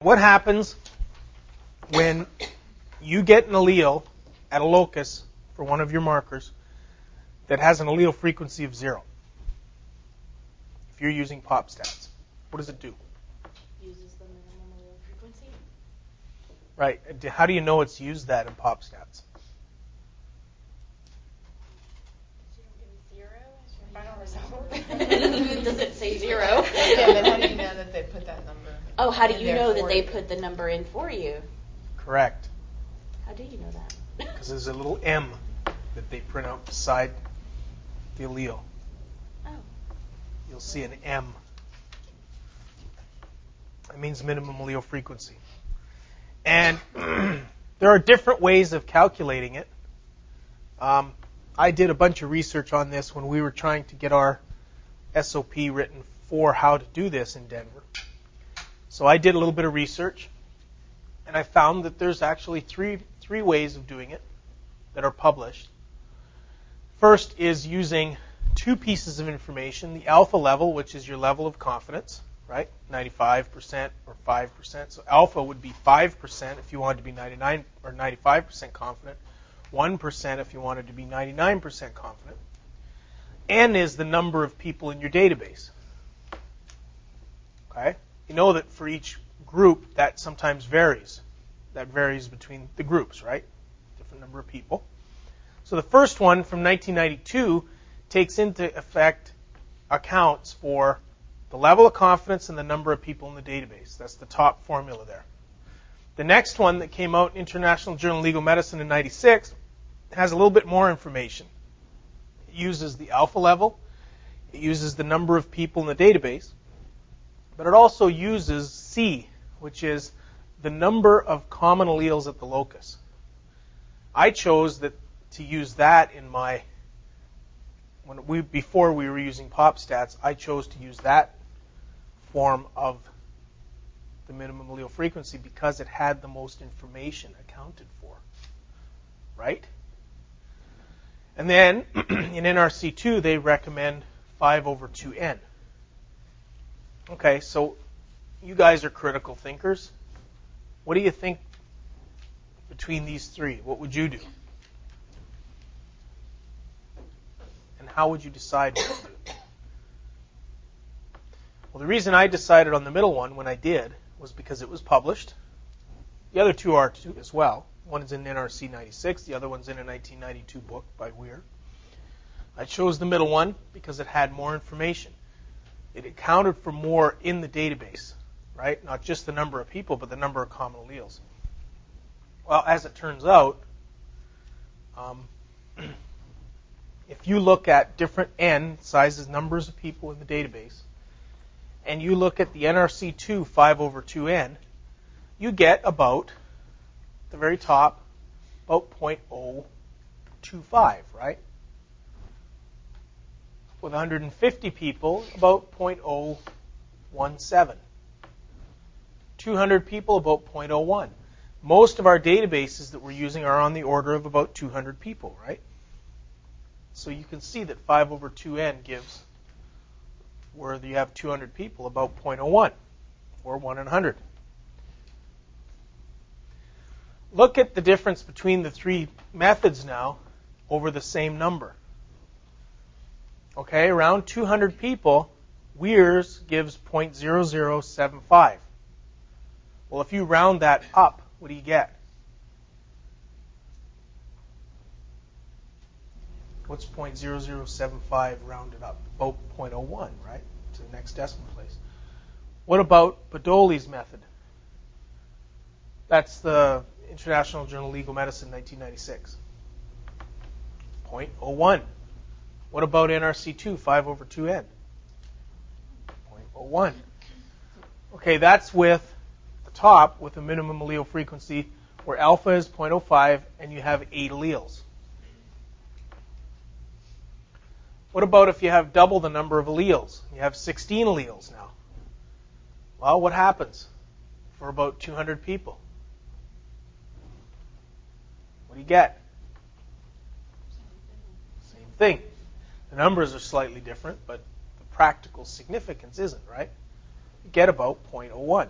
What happens when you get an allele at a locus for one of your markers that has an allele frequency of 0? If you're using PopStats, what does it do? Uses the minimum allele frequency. Right. How do you know it's used that in PopStats? Does it say 0? Yeah, then how do you know that they put that number? Oh, how do you know that they put the number in for you? Correct. How do you know that? Because there's a little M that they print out beside the allele. Oh. You'll see an M. It means minimum allele frequency. And there are different ways of calculating it. I did a bunch of research on this when we were trying to get our SOP written for how to do this in Denver. So I did a little bit of research, and I found that there's actually three ways of doing it that are published. First is using two pieces of information, the alpha level, which is your level of confidence, right? 95% or 5%. So alpha would be 5% if you wanted to be 99 or 95% confident. 1% if you wanted to be 99% confident. N is the number of people in your database. Okay? You know that for each group, that sometimes varies. That varies between the groups, right? Different number of people. So the first one from 1992 takes into effect accounts for the level of confidence and the number of people in the database. That's the top formula there. The next one that came out in International Journal of Legal Medicine in 96 has a little bit more information. It uses the alpha level. It uses the number of people in the database. But it also uses C, which is the number of common alleles at the locus. I chose to use that in my, before we were using PopStats, I chose to use that form of the minimum allele frequency because it had the most information accounted for. Right? And then in NRC2, they recommend 5/2n. Okay, so you guys are critical thinkers. What do you think between these three? What would you do? And how would you decide what to do? Well, the reason I decided on the middle one when I did was because it was published. The other two are too as well. One is in NRC 96. The other one's in a 1992 book by Weir. I chose the middle one because it had more information. It accounted for more in the database, right? Not just the number of people, but the number of common alleles. Well, as it turns out, if you look at different n sizes, numbers of people in the database, and you look at the NRC2 5/2n, you get about the very top, about 0.025, right? With 150 people, about 0.017. 200 people, about 0.01. Most of our databases that we're using are on the order of about 200 people, right? So you can see that 5/2n gives, where you have 200 people, about 0.01, or 1 in 100. Look at the difference between the three methods now over the same number. Okay, around 200 people, Weir's gives 0.0075. Well, if you round that up, what do you get? What's 0.0075 rounded up? About 0.01, right? To the next decimal place. What about Badoli's method? That's the International Journal of Legal Medicine, 1996. 0.01. What about NRC2, 5/2n? 0.01. Okay, that's with the top with a minimum allele frequency where alpha is 0.05 and you have 8 alleles. What about if you have double the number of alleles? You have 16 alleles now. Well, what happens for about 200 people? What do you get? Same thing. The numbers are slightly different, but the practical significance isn't, right? You get about 0.01.